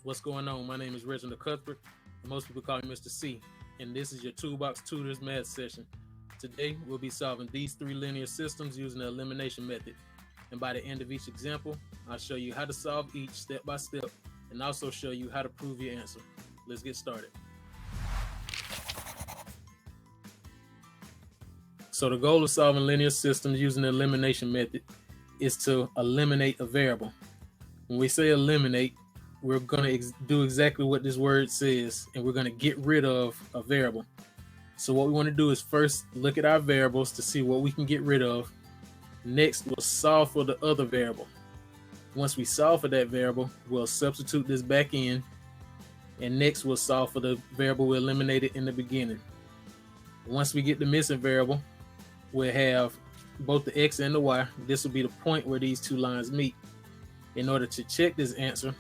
What's going on? My name is Reginald Cuthbert, and most people call me Mr. C, and this is your Toolbox Tutors Math Session. Today, we'll be solving these three linear systems using the elimination method. And by the end of each example, I'll show you how to solve each step by step, and also show you how to prove your answer. Let's get started. So the goal of solving linear systems using the elimination method is to eliminate a variable. When we say eliminate, we're going to do exactly what this word says, and we're going to get rid of a variable. So what we want to do is first look at our variables to see what we can get rid of. Next, we'll solve for the other variable. Once we solve for that variable, we'll substitute this back in, and next we'll solve for the variable we eliminated in the beginning. Once we get the missing variable, we'll have both the x and the y. This will be the point where these two lines meet. In order to check this answer,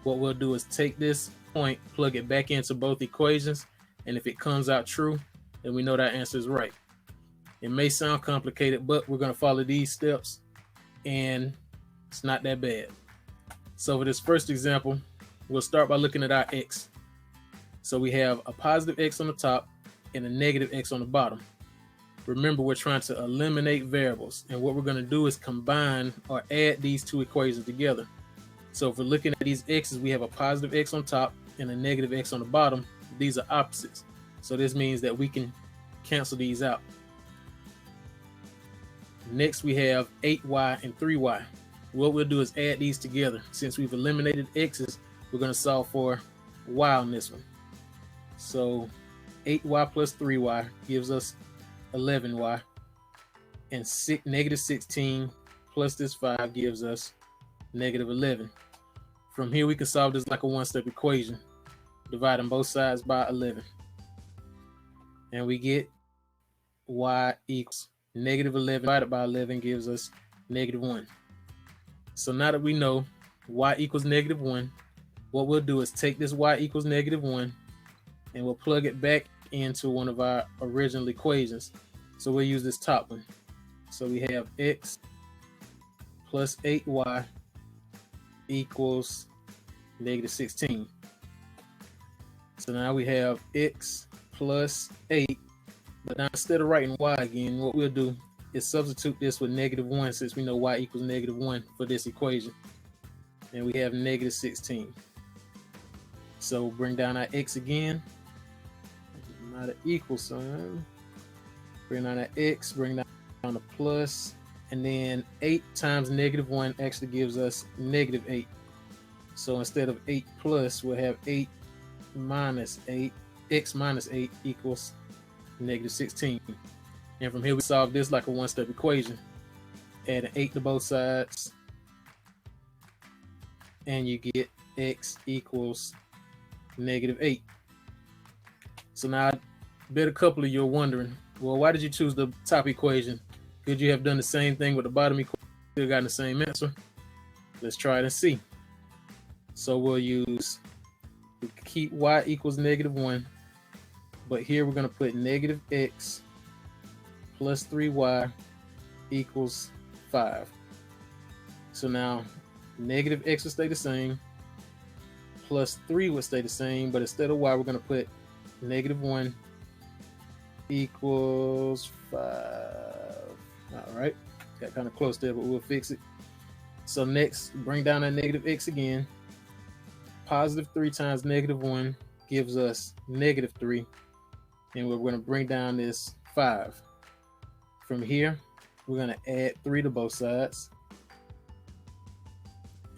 what we'll do is take this point, plug it back into both equations, and if it comes out true, then we know that answer is right. It may sound complicated, but we're going to follow these steps, and it's not that bad. So for this first example, we'll start by looking at our x. So we have a positive x on the top and a negative x on the bottom. Remember, we're trying to eliminate variables, and what we're going to do is combine or add these two equations together. So if we're looking at these x's, we have a positive x on top and a negative x on the bottom. These are opposites. So this means that we can cancel these out. Next, we have 8y and 3y. What we'll do is add these together. Since we've eliminated x's, we're going to solve for y on this one. So 8y plus 3y gives us 11y, and negative 16 plus this 5 gives us negative 11. From here, we can solve this like a one-step equation, dividing both sides by 11. And we get y equals negative 11 divided by 11 gives us negative 1. So now that we know y equals negative 1, what we'll do is take this y equals negative 1 and we'll plug it back into one of our original equations. So we'll use this top one. So we have x plus 8y equals negative 16. So now we have x plus 8, but now instead of writing y again, what we'll do is substitute this with negative 1, since we know y equals negative 1 for this equation. And we have negative 16. So bring down our x again. Not an equal sign. Bring down our x, bring down the plus, and then 8 times negative 1 actually gives us negative 8. So instead of 8 plus, we'll have 8 minus 8. X minus 8 equals negative 16. And from here, we solve this like a one-step equation. Add an 8 to both sides, and you get x equals negative 8. So now, I bet a couple of you are wondering, well, why did you choose the top equation? Could you have done the same thing with the bottom equation, still gotten the same answer? Let's try it and see. So we keep y equals negative 1, but here we're going to put negative x plus 3y equals 5. So now negative x will stay the same, plus 3 will stay the same, but instead of y, we're going to put negative 1 equals 5. All right, got kind of close there, but we'll fix it. So next, bring down that negative x again. Positive 3 times negative 1 gives us negative 3. And we're going to bring down this 5. From here, we're going to add 3 to both sides.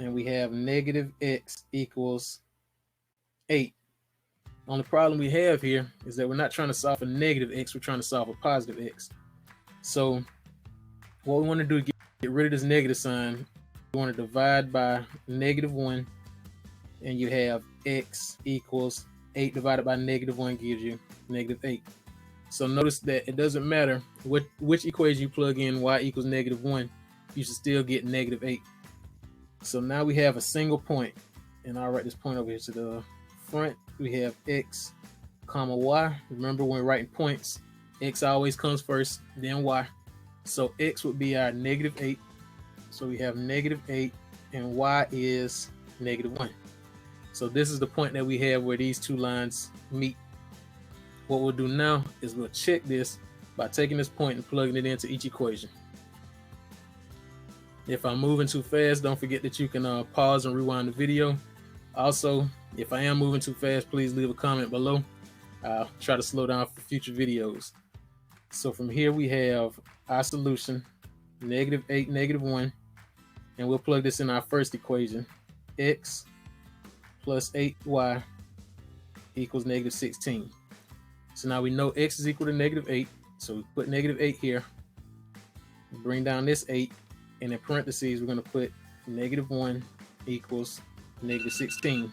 And we have negative x equals 8. Only problem we have here is that we're not trying to solve for negative x, we're trying to solve for positive x. So what we want to do is get rid of this negative sign. We want to divide by negative 1, and you have x equals 8 divided by negative 1 gives you negative 8. So notice that it doesn't matter which equation you plug in, y equals negative 1, you should still get negative 8. So now we have a single point, and I'll write this point over here to the front. We have x comma y. Remember, when we're writing points, x always comes first, then y. So x would be our negative 8. So we have negative 8, and y is negative 1. So this is the point that we have where these two lines meet. What we'll do now is we'll check this by taking this point and plugging it into each equation. If I'm moving too fast, don't forget that you can pause and rewind the video. Also, if I am moving too fast, please leave a comment below. I'll try to slow down for future videos. So from here we have our solution, -8, -1, and we'll plug this in our first equation. X plus 8y equals -16. So now we know x is equal to -8, so we put -8 here, bring down this 8, and in parentheses we're going to put -1 equals -16.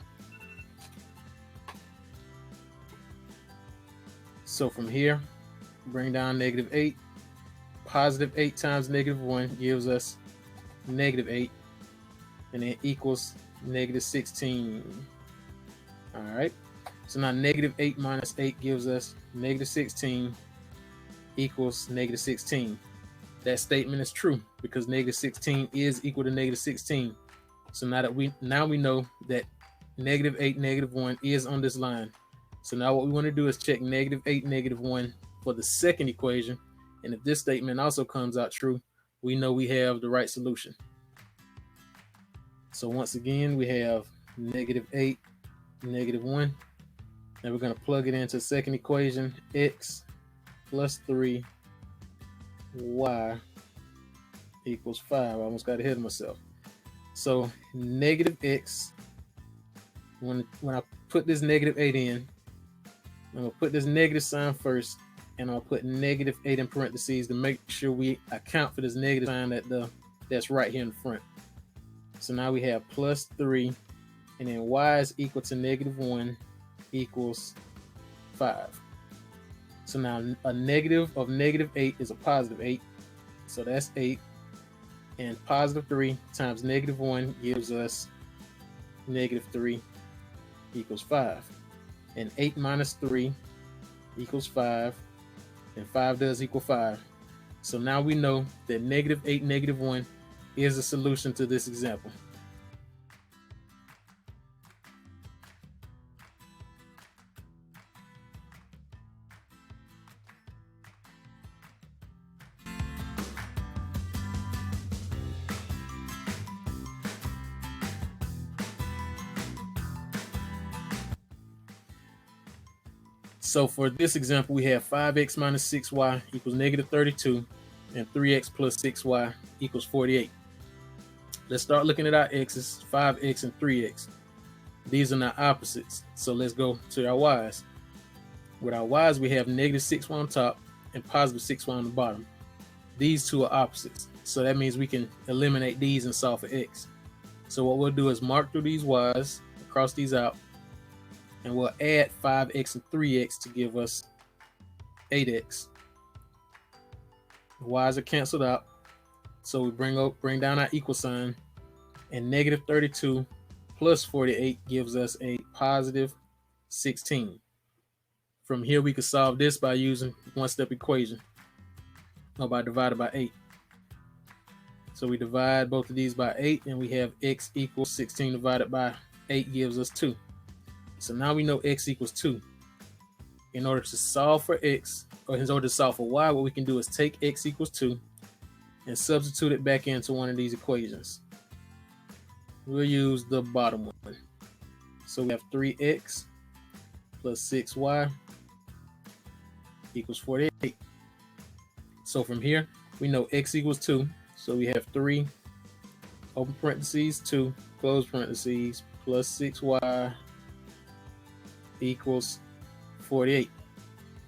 So from here, bring down -8, positive 8 times -1 gives us -8, and then equals -16. All right, so now -8 minus 8 gives us -16 equals -16. That statement is true because -16 is equal to -16. So now we know that -8, -1 is on this line. So now what we want to do is check -8, -1 for the second equation. And if this statement also comes out true, we know we have the right solution. So once again, we have -8, -1. Now we're going to plug it into the second equation, x plus 3y equals 5. I almost got ahead of myself. So -x, when I put this -8 in, I'm going to put this negative sign first, and I'll put -8 in parentheses to make sure we account for this negative sign that's right here in front. So now we have plus 3, and then y is equal to -1 equals 5. So now a negative of -8 is a positive 8. So that's 8. And positive 3 times -1 gives us -3 equals 5. And 8 minus 3 equals 5. And 5 does equal 5. So now we know that -8, -1 is a solution to this example. So for this example, we have 5x minus 6y equals -32, and 3x plus 6y equals 48. Let's start looking at our x's, 5x and 3x. These are now opposites, so let's go to our y's. With our y's, we have -6y on top and positive 6y on the bottom. These two are opposites, so that means we can eliminate these and solve for x. So what we'll do is mark through these y's, cross these out, and we'll add 5x and 3x to give us 8x. The y's are canceled out, so we bring down our equal sign, and -32 plus 48 gives us a positive 16. From here, we can solve this by using one-step equation, or by dividing by 8. So we divide both of these by 8, and we have x equals 16 divided by 8 gives us 2. So now we know x equals 2. In order to solve for x, or in order to solve for y, what we can do is take x equals 2 and substitute it back into one of these equations. We'll use the bottom one. So we have 3x plus 6y equals 48. So from here, we know x equals 2. So we have 3, open parentheses, 2, close parentheses, plus 6y equals 48.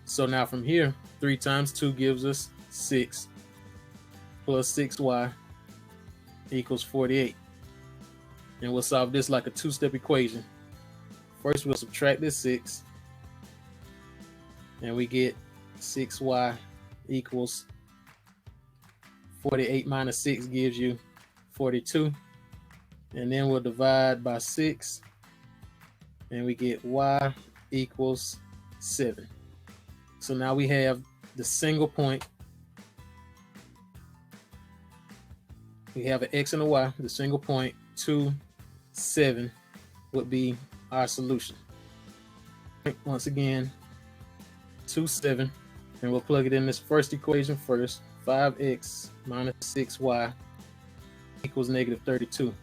So now from here, 3 times 2 gives us 6, plus 6y equals 48. And we'll solve this like a two-step equation. First, we'll subtract this 6, and we get 6y equals 48 minus 6 gives you 42. And then we'll divide by 6, and we get y equals 7. So now we have the single point. We have an x and a y. The single point 2, 7 would be our solution. Once again, 2, 7, and we'll plug it in this first equation first. 5x minus 6y equals negative 32.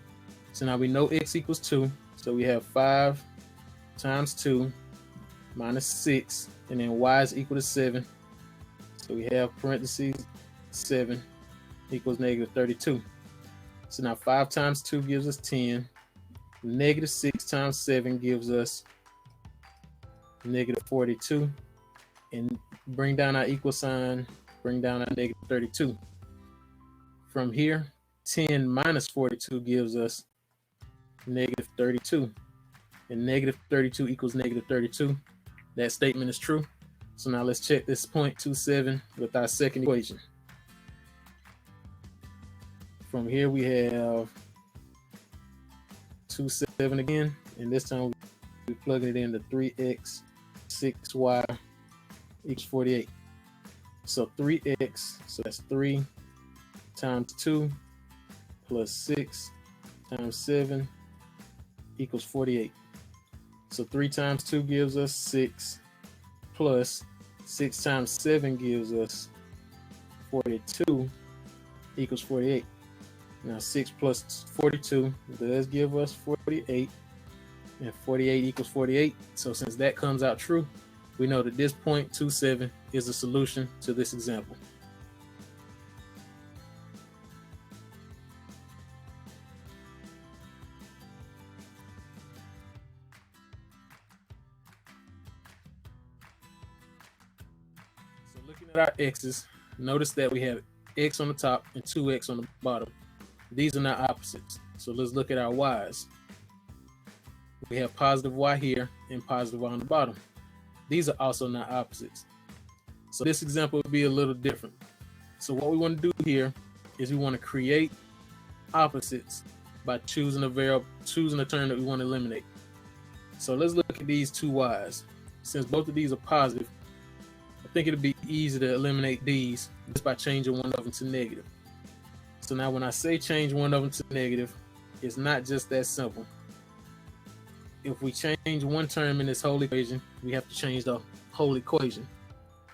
So now we know x equals 2, so we have 5 times 2 minus 6, and then y is equal to 7. So we have parentheses 7 equals negative 32. So now 5 times 2 gives us 10. Negative 6 times 7 gives us negative 42. And bring down our equal sign, bring down our negative 32. From here, 10 minus 42 gives us negative 32. And negative 32 equals negative 32. That statement is true. So now let's check this point 27 with our second equation. From here we have 2, 7 again, and this time we plug it into 3x 6y equals 48. So 3x, so that's 3 times 2 plus 6 times 7 equals 48. So 3 times 2 gives us 6, plus 6 times 7 gives us 42 equals 48. Now 6 plus 42 does give us 48, and 48 equals 48. So since that comes out true, we know that this point 27 is a solution to this example. So looking at our x's, notice that we have x on the top and 2x on the bottom. These are not opposites. So let's look at our y's. We have positive y here and positive y on the bottom. These are also not opposites. So this example would be a little different. So what we want to do here is we want to create opposites by choosing a variable, choosing a term that we want to eliminate. So let's look at these two y's. Since both of these are positive, I think it'll be easy to eliminate these just by changing one of them to negative. So now when I say change one of them to negative, it's not just that simple. If we change one term in this whole equation, we have to change the whole equation.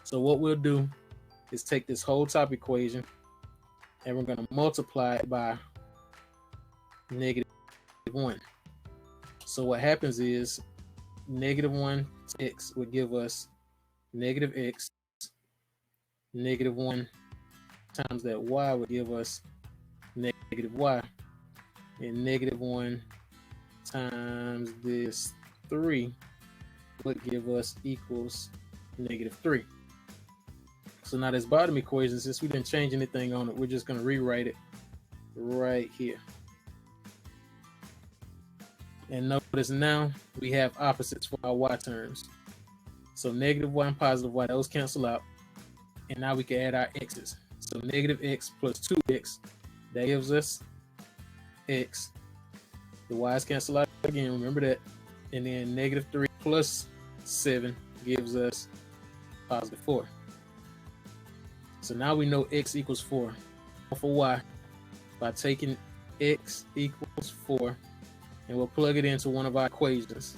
So what we'll do is take this whole top equation and we're going to multiply it by negative 1. So what happens is negative 1x would give us negative x. Negative 1 times that y would give us negative y, and negative 1 times this 3 would give us equals negative 3. So now this bottom equation, since we didn't change anything on it, we're just going to rewrite it right here. And notice now we have opposites for our y terms. So negative y and positive y, those cancel out. And now we can add our x's. So negative x plus 2x, that gives us x. The y's cancel out again, remember that. And then negative 3 plus 7 gives us positive 4. So now we know x equals 4 for y by taking x equals 4, and we'll plug it into one of our equations.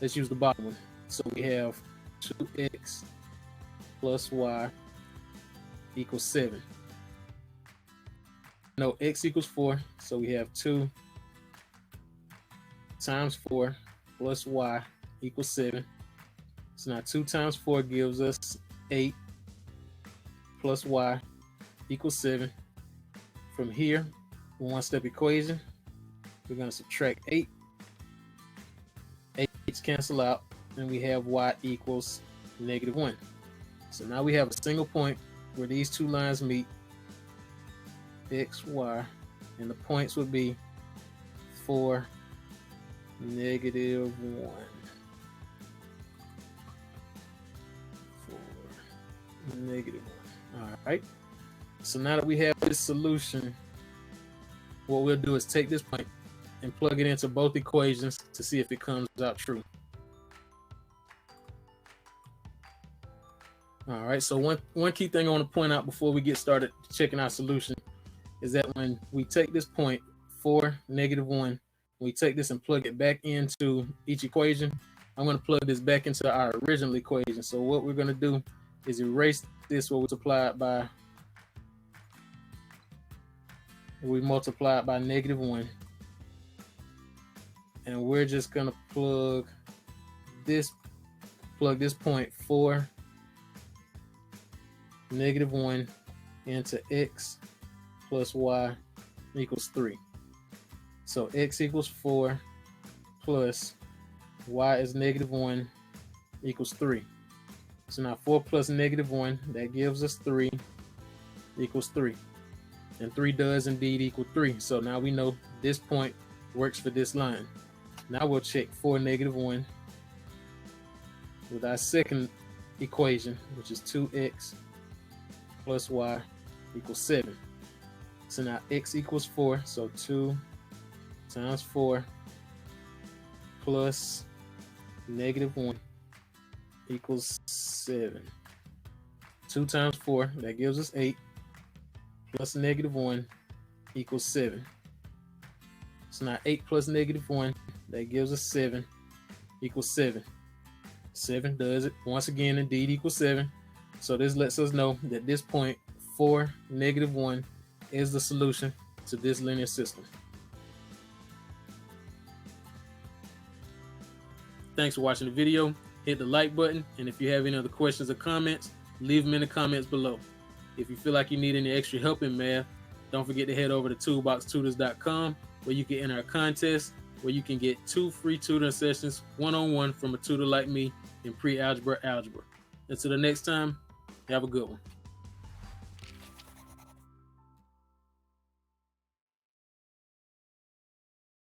Let's use the bottom one. So we have 2x plus y equals 7. No, x equals 4, so we have 2 times 4 plus y equals 7. So now 2 times 4 gives us 8 plus y equals 7. From here, one-step equation, we're going to subtract 8. 8's cancel out, and we have y equals negative 1. So now we have a single point where these two lines meet, x, y, and the points would be 4, negative 1. 4, negative 1. All right. So now that we have this solution, what we'll do is take this point and plug it into both equations to see if it comes out true. All right, so one key thing I want to point out before we get started checking our solution is that when we take this point 4, negative 1, we take this and plug it back into each equation, I'm going to plug this back into our original equation. So what we're going to do is erase this, what we multiply it by -1. And we're just going to plug this point 4, -1 into x plus y equals 3. So x equals 4 plus y is -1 equals 3. So now 4 plus -1, that gives us 3 equals 3. And 3 does indeed equal 3. So now we know this point works for this line. Now we'll check for -1 with our second equation, which is 2x plus y equals 7. So now x equals 4, so 2 times 4 plus -1 equals 7. 2 times 4, that gives us 8, plus -1 equals 7. So now 8 plus -1, that gives us 7 equals 7. 7 does it once again indeed equals 7. So this lets us know that this point 4, -1 is the solution to this linear system. Thanks for watching the video. Hit the like button, and if you have any other questions or comments, leave them in the comments below. If you feel like you need any extra help in math, don't forget to head over to toolboxtutors.com, where you can enter a contest where you can get 2 free tutoring sessions one-on-one from a tutor like me in pre-algebra, algebra. Until the next time, have a good one.